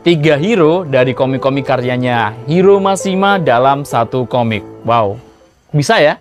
3 hero dari komik-komik karyanya Hiro Mashima dalam satu komik. Wow, bisa ya?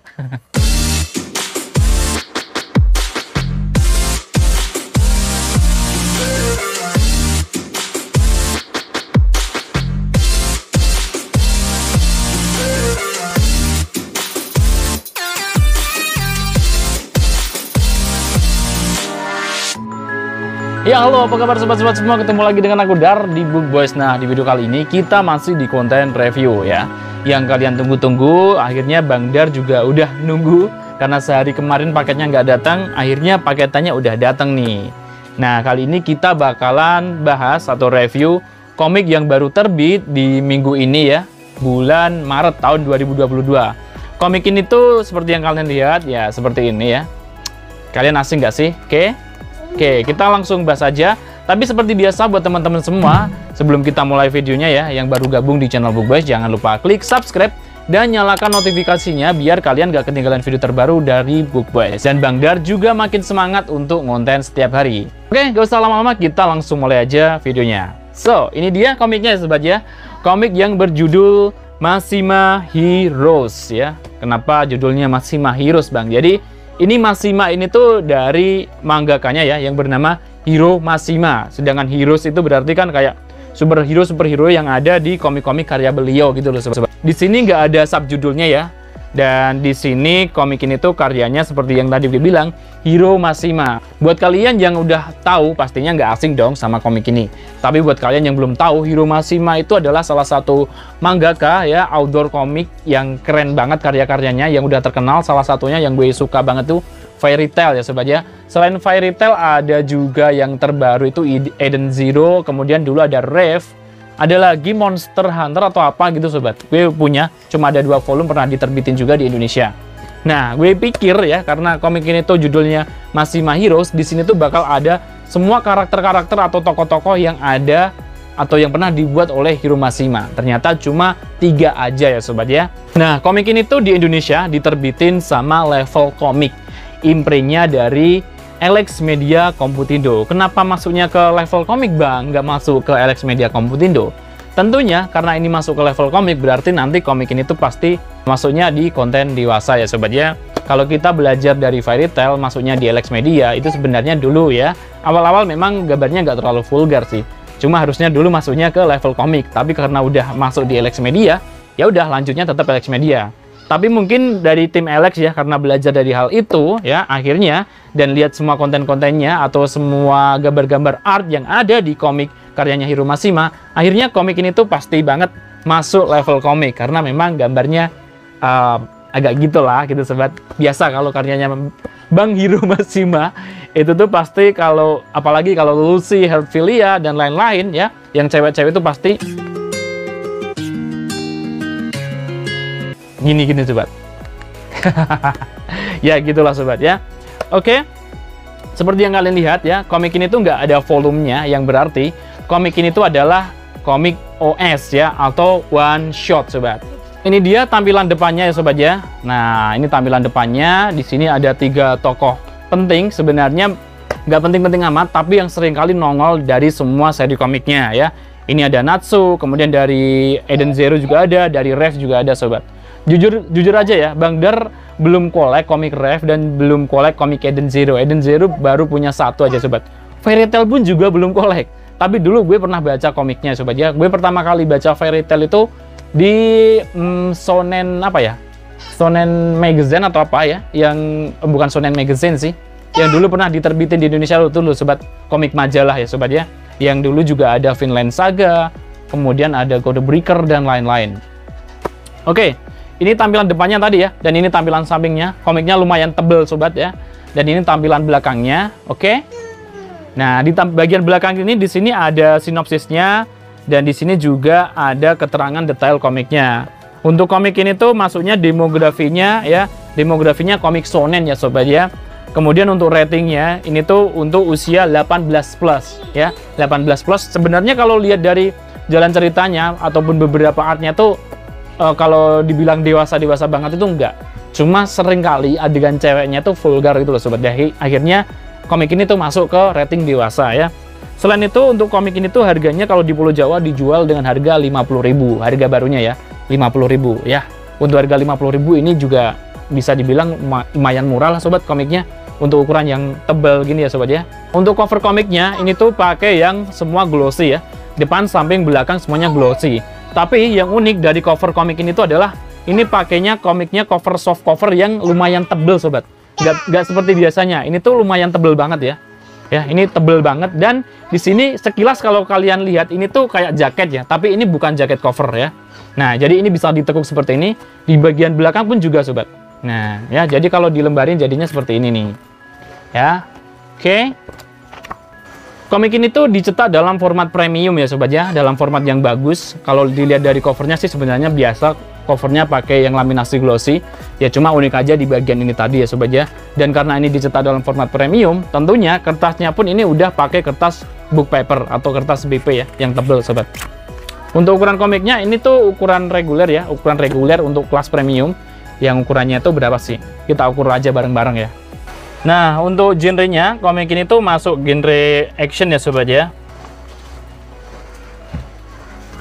Ya halo, apa kabar sobat-sobat semua, ketemu lagi dengan aku Dar di Book Boys. Nah, di video kali ini kita masih di konten review ya, yang kalian tunggu-tunggu. Akhirnya Bang Dar juga udah nunggu, karena sehari kemarin paketnya nggak datang, akhirnya paketannya udah datang nih. Nah, kali ini kita bakalan bahas atau review komik yang baru terbit di minggu ini ya, bulan Maret tahun 2022. Komik ini tuh seperti yang kalian lihat ya, seperti ini ya. Kalian asing nggak sih? Oke, kita langsung bahas aja. Tapi seperti biasa buat teman-teman semua, sebelum kita mulai videonya ya, yang baru gabung di channel Book Boys, jangan lupa klik subscribe dan nyalakan notifikasinya biar kalian gak ketinggalan video terbaru dari Book Boys. Dan Bang Dar juga makin semangat untuk ngonten setiap hari. Oke, gak usah lama-lama, kita langsung mulai aja videonya. So, ini dia komiknya ya sobat ya. Komik yang berjudul Mashima Heroes ya. Kenapa judulnya Mashima Heroes Bang? Jadi ini Mashima ini tuh dari mangakanya ya, yang bernama Hiro Mashima. Sedangkan Heroes itu berarti kan kayak superhero yang ada di komik-komik karya beliau gitu loh sobat. Di sini nggak ada subjudulnya ya. Dan di sini komik ini tuh karyanya seperti yang tadi gue bilang, Hiro Mashima. Buat kalian yang udah tahu pastinya nggak asing dong sama komik ini. Tapi buat kalian yang belum tahu, Hiro Mashima itu adalah salah satu mangaka ya, outdoor komik yang keren banget karya-karyanya, yang udah terkenal. Salah satunya yang gue suka banget tuh Fairy Tail ya sobat ya. Selain Fairy Tail ada juga yang terbaru itu Eden Zero, kemudian dulu ada Rev. Ada lagi Monster Hunter atau apa gitu sobat. Gue punya, cuma ada 2 volume, pernah diterbitin juga di Indonesia. Nah, gue pikir ya, karena komik ini tuh judulnya Mashima Heroes, di sini tuh bakal ada semua karakter-karakter atau tokoh-tokoh yang ada atau yang pernah dibuat oleh Hiro Mashima. Ternyata cuma 3 aja ya sobat ya. Nah, komik ini tuh di Indonesia diterbitin sama Level Comic. Imprintnya dari Alex Media Computindo. Kenapa masuknya ke Level Comic Bang? Nggak masuk ke Alex Media Computindo? Tentunya karena ini masuk ke Level Comic, berarti nanti komik ini tuh pasti masuknya di konten dewasa ya sobat ya. Kalau kita belajar dari Fairy Tail masuknya di Alex Media, itu sebenarnya dulu ya, awal-awal memang gambarnya nggak terlalu vulgar sih. Cuma harusnya dulu masuknya ke Level Comic, tapi karena udah masuk di Alex Media, ya udah lanjutnya tetap Alex Media. Tapi mungkin dari tim Alex ya, karena belajar dari hal itu ya, akhirnya dan lihat semua konten-kontennya atau semua gambar-gambar art yang ada di komik karyanya Hiro Mashima, akhirnya komik ini tuh pasti banget masuk Level Comic karena memang gambarnya agak gitulah gitu sobat. Biasa kalau karyanya Bang Hiro Mashima itu tuh pasti, kalau apalagi kalau Lucy, Heartfilia dan lain-lain ya, yang cewek-cewek itu pasti gini sobat. Ya gitulah sobat ya. Oke, seperti yang kalian lihat ya, komik ini tuh nggak ada volumenya, yang berarti komik ini tuh adalah komik OS ya, atau one shot sobat. Ini dia tampilan depannya ya sobat ya. Nah, ini tampilan depannya. Di sini ada 3 tokoh penting, sebenarnya nggak penting-penting amat, tapi yang sering kali nongol dari semua seri komiknya ya. Ini ada Natsu, kemudian dari Eden Zero juga ada, dari Rev juga ada sobat. Jujur aja ya, Bang Dar belum kolek komik Rev dan belum kolek komik Eden Zero. Eden Zero baru punya 1 aja sobat. Fairy Tail pun juga belum kolek. Tapi dulu gue pernah baca komiknya sobat ya. Gue pertama kali baca Fairy Tail itu di Shonen apa ya? Shonen Magazine atau apa ya? Yang bukan Shonen Magazine sih. Yang dulu pernah diterbitin di Indonesia tuh sobat, komik majalah ya sobat ya. Yang dulu juga ada Vinland Saga, kemudian ada Codebreaker dan lain-lain. Oke. Ini tampilan depannya tadi ya, dan ini tampilan sampingnya. Komiknya lumayan tebel sobat ya. Dan ini tampilan belakangnya, oke. Nah, di bagian belakang ini di sini ada sinopsisnya, dan di sini juga ada keterangan detail komiknya. Untuk komik ini tuh masuknya demografinya ya, demografinya komik shonen ya sobat ya. Kemudian untuk ratingnya ini tuh untuk usia 18+ ya, 18+. Sebenarnya kalau lihat dari jalan ceritanya ataupun beberapa artnya tuh kalau dibilang dewasa banget itu enggak. Cuma sering kali adegan ceweknya tuh vulgar gitu loh sobat. Akhirnya komik ini tuh masuk ke rating dewasa ya. Selain itu untuk komik ini tuh harganya kalau di Pulau Jawa dijual dengan harga 50.000, harga barunya ya 50.000 ya. Untuk harga 50.000 ini juga bisa dibilang lumayan murah lah sobat komiknya. Untuk ukuran yang tebal gini ya sobat ya. Untuk cover komiknya ini tuh pakai yang semua glossy ya. Depan, samping, belakang semuanya glossy. Tapi yang unik dari cover komik ini tuh adalah ini pakainya komiknya cover soft cover yang lumayan tebal sobat. Nggak seperti biasanya. Ini tuh lumayan tebal banget ya. Ya, ini tebel banget, dan di sini sekilas kalau kalian lihat ini tuh kayak jaket ya, tapi ini bukan jaket cover ya. Nah, jadi ini bisa ditekuk seperti ini, di bagian belakang pun juga sobat. Nah, ya, jadi kalau dilembarin jadinya seperti ini nih. Ya. Oke. Komik ini tuh dicetak dalam format premium ya sobat ya, dalam format yang bagus. Kalau dilihat dari covernya sih sebenarnya biasa, covernya pakai yang laminasi glossy. Ya cuma unik aja di bagian ini tadi ya sobat ya. Dan karena ini dicetak dalam format premium, tentunya kertasnya pun ini udah pakai kertas book paper atau kertas BP ya, yang tebal sobat. Untuk ukuran komiknya ini tuh ukuran reguler ya, ukuran reguler untuk kelas premium. Yang ukurannya itu berapa sih? Kita ukur aja bareng-bareng ya. Nah, untuk genrenya, komik ini tuh masuk genre action ya sobat ya.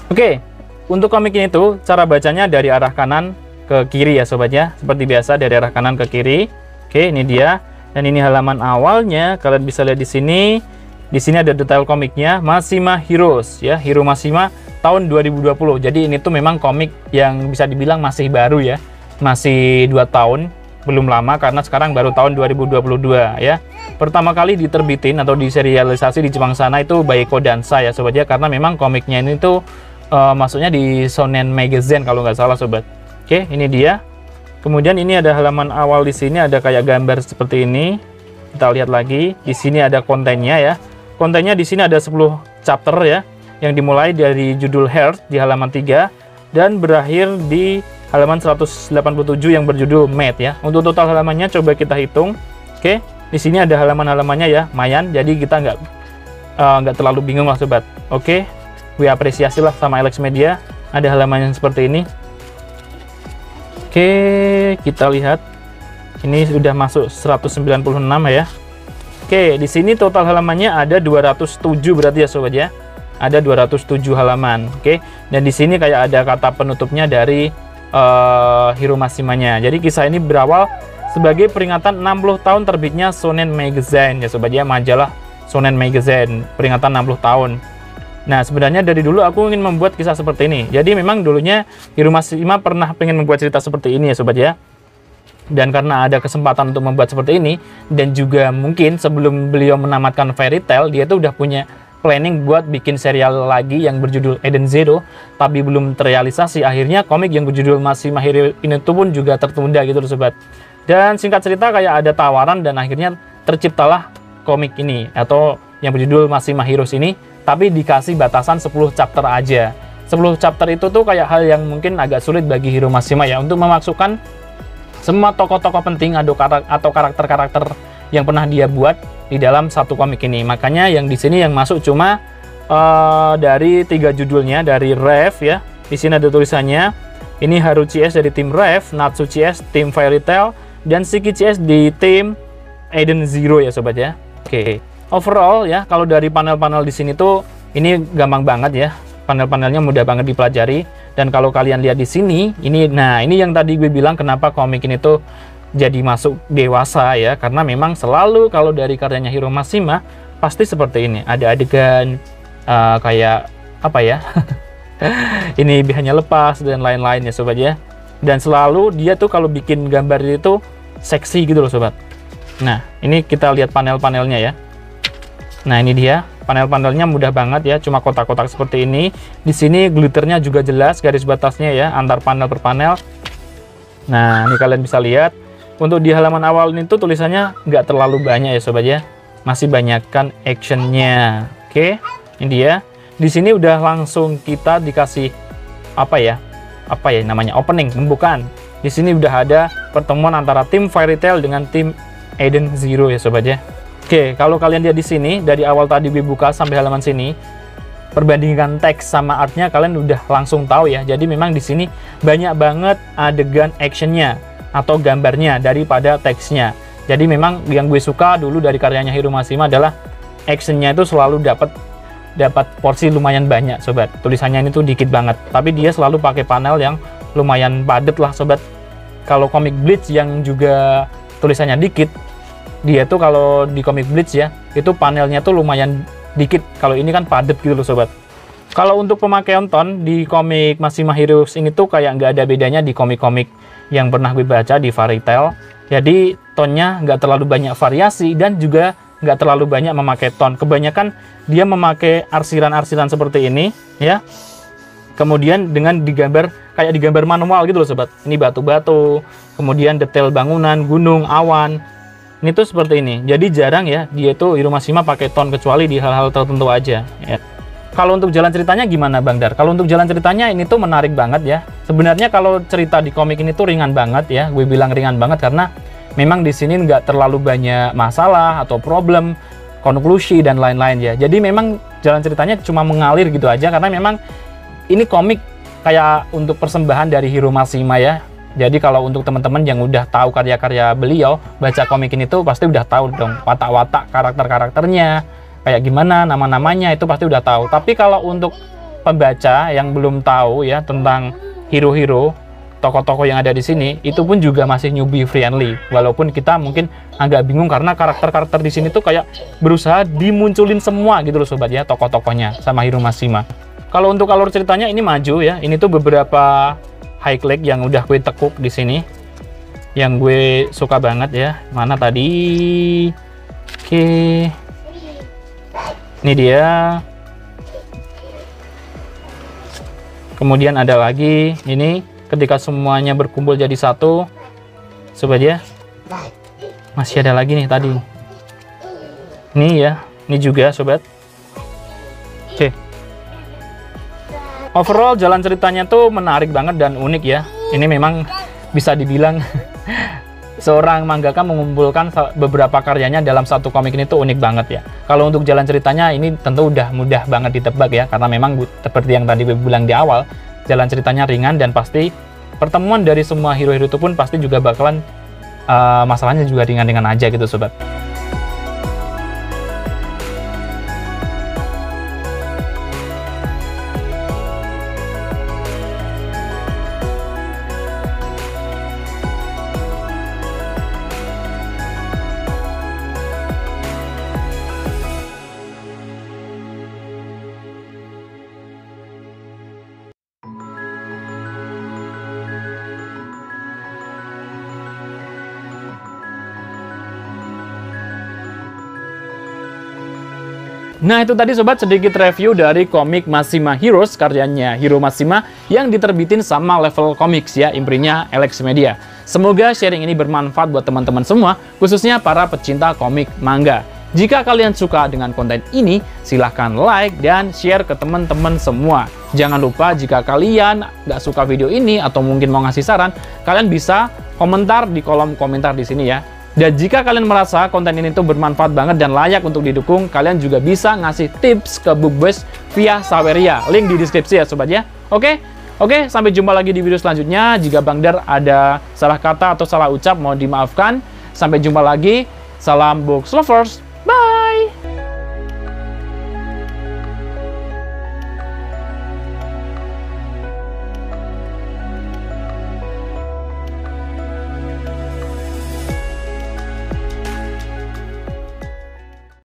Oke, untuk komik ini tuh cara bacanya dari arah kanan ke kiri ya sobat ya. Seperti biasa dari arah kanan ke kiri. Oke, ini dia. Dan ini halaman awalnya, kalian bisa lihat di sini. Di sini ada detail komiknya, Mashima Heroes ya, Hero Mashima tahun 2020. Jadi ini tuh memang komik yang bisa dibilang masih baru ya. Masih 2 tahun. Belum lama karena sekarang baru tahun 2022 ya. Pertama kali diterbitin atau diserialisasi di Jepang sana itu by Kodansha ya sobat ya, karena memang komiknya ini tuh masuknya di Shonen Magazine kalau nggak salah sobat. Oke, ini dia. Kemudian ini ada halaman awal, di sini ada kayak gambar seperti ini. Kita lihat lagi, di sini ada kontennya ya. Kontennya di sini ada 10 chapter ya, yang dimulai dari judul Heart di halaman 3 dan berakhir di halaman 187 yang berjudul Mate ya. Untuk total halamannya coba kita hitung. Oke, di sini ada halaman-halamannya ya, lumayan. Jadi kita nggak terlalu bingung lah sobat. Oke, gue apresiasi lah sama Alex Media. Ada halaman yang seperti ini. Oke, kita lihat. Ini sudah masuk 196 ya. Oke, di sini total halamannya ada 207 berarti ya sobat ya. Ada 207 halaman. Oke, dan di sini kayak ada kata penutupnya dari Hero Mashima-nya. Jadi kisah ini berawal sebagai peringatan 60 tahun terbitnya Shonen Magazine ya sobat ya, majalah Shonen Magazine, peringatan 60 tahun. Nah, sebenarnya dari dulu aku ingin membuat kisah seperti ini. Jadi memang dulunya Hero Mashima pernah pengen membuat cerita seperti ini ya sobat ya. Dan karena ada kesempatan untuk membuat seperti ini, dan juga mungkin sebelum beliau menamatkan Fairy Tail, dia tuh udah punya planning buat bikin serial lagi yang berjudul Eden Zero, tapi belum terrealisasi. Akhirnya komik yang berjudul Mashima Hero ini tuh pun juga tertunda gitu loh sobat. Dan singkat cerita kayak ada tawaran dan akhirnya terciptalah komik ini atau yang berjudul Mashima Heroes ini, tapi dikasih batasan 10 chapter aja. 10 chapter itu tuh kayak hal yang mungkin agak sulit bagi Hero Mashima ya untuk memasukkan semua tokoh-tokoh penting atau karakter-karakter yang pernah dia buat di dalam satu komik ini. Makanya yang di sini yang masuk cuma dari 3 judulnya dari Rev ya. Di sini ada tulisannya. Ini Haruchi S dari tim Rev, Natsuchi S tim Fairy Tail, dan Shikichi S di tim Eden Zero ya sobat ya. Oke. Overall ya, kalau dari panel-panel di sini tuh ini gampang banget ya. Panel-panelnya mudah banget dipelajari. Dan kalau kalian lihat di sini, ini yang tadi gue bilang kenapa komik ini tuh jadi masuk dewasa ya, karena memang selalu kalau dari karyanya Hero Mashima pasti seperti ini, ada adegan kayak apa ya ini hanya lepas dan lain-lain ya sobat ya. Dan selalu dia tuh kalau bikin gambar itu seksi gitu loh sobat. Nah, ini kita lihat panel-panelnya ya. Nah, ini dia panel-panelnya, mudah banget ya, cuma kotak-kotak seperti ini. Di sini glitternya juga jelas garis batasnya ya antar panel per panel. Nah, ini kalian bisa lihat. Untuk di halaman awal ini tuh tulisannya nggak terlalu banyak ya sobat ya, masih banyakkan actionnya. Oke, ini dia. Di sini udah langsung kita dikasih apa ya namanya, opening, pembukaan. Di sini udah ada pertemuan antara tim Fairy Tail dengan tim Eden Zero ya sobat ya. Oke, kalau kalian lihat di sini dari awal tadi gue buka sampai halaman sini, perbandingan teks sama artnya kalian udah langsung tahu ya. Jadi memang di sini banyak banget adegan actionnya atau gambarnya daripada teksnya. Jadi memang yang gue suka dulu dari karyanya Hero Mashima adalah actionnya itu selalu dapat dapat porsi lumayan banyak sobat. Tulisannya ini tuh dikit banget, tapi dia selalu pakai panel yang lumayan padat lah sobat. Kalau komik Bleach yang juga tulisannya dikit, dia tuh kalau di komik Bleach ya, itu panelnya tuh lumayan dikit. Kalau ini kan padat gitu loh sobat. Kalau untuk pemakaian ton di komik Mashima Heroes ini tuh kayak nggak ada bedanya di komik-komik yang pernah gue baca di Fairy Tail. Jadi tonnya nggak terlalu banyak variasi dan juga nggak terlalu banyak memakai ton. Kebanyakan dia memakai arsiran-arsiran seperti ini ya. Kemudian dengan digambar kayak digambar manual gitu loh sobat. Ini batu-batu, kemudian detail bangunan, gunung, awan. Ini tuh seperti ini. Jadi jarang ya dia tuh Hiromashima pakai ton kecuali di hal-hal tertentu aja ya. Kalau untuk jalan ceritanya gimana Bang Dar? Kalau untuk jalan ceritanya ini tuh menarik banget ya. Sebenarnya kalau cerita di komik ini tuh ringan banget ya. Gue bilang ringan banget karena memang di sini nggak terlalu banyak masalah atau problem, konklusi dan lain-lain ya. Jadi memang jalan ceritanya cuma mengalir gitu aja karena memang ini komik kayak untuk persembahan dari Hiromashima ya. Jadi kalau untuk teman-teman yang udah tahu karya-karya beliau, baca komik ini tuh pasti udah tahu dong watak-watak karakter-karakternya, kayak gimana nama-namanya itu pasti udah tahu. Tapi kalau untuk pembaca yang belum tahu ya tentang hero-hero, tokoh-tokoh yang ada di sini, itu pun juga masih newbie friendly. Walaupun kita mungkin agak bingung karena karakter-karakter di sini tuh kayak berusaha dimunculin semua gitu loh sobat ya, tokoh-tokohnya sama Hiromashima. Kalau untuk alur ceritanya ini maju ya. Ini tuh beberapa highlight yang udah gue tekuk di sini, yang gue suka banget ya. Mana tadi? Oke. Ini dia. Kemudian ada lagi ini ketika semuanya berkumpul jadi satu. Sobat ya. Masih ada lagi nih tadi. Ini ya. Ini juga sobat. Oke. Overall jalan ceritanya tuh menarik banget dan unik ya. Ini memang bisa dibilang seorang mangaka mengumpulkan beberapa karyanya dalam satu komik ini tuh unik banget ya. Kalau untuk jalan ceritanya ini tentu udah mudah banget ditebak ya, karena memang seperti yang tadi gue bilang di awal, jalan ceritanya ringan dan pasti pertemuan dari semua hero-hero itu pun pasti juga bakalan masalahnya juga ringan-ringan aja gitu sobat. Nah itu tadi sobat sedikit review dari komik Mashima Heroes karyanya Hiromashima yang diterbitin sama Level Comics ya, imprintnya Alex Media. Semoga sharing ini bermanfaat buat teman-teman semua, khususnya para pecinta komik manga. Jika kalian suka dengan konten ini, silahkan like dan share ke teman-teman semua. Jangan lupa jika kalian nggak suka video ini atau mungkin mau ngasih saran, kalian bisa komentar di kolom komentar di sini ya. Dan jika kalian merasa konten ini tuh bermanfaat banget dan layak untuk didukung, kalian juga bisa ngasih tips ke Book Boys via Saweria. Link di deskripsi ya sobat ya. Oke, sampai jumpa lagi di video selanjutnya. Jika Bang Dar ada salah kata atau salah ucap, mohon dimaafkan. Sampai jumpa lagi. Salam Books Lovers.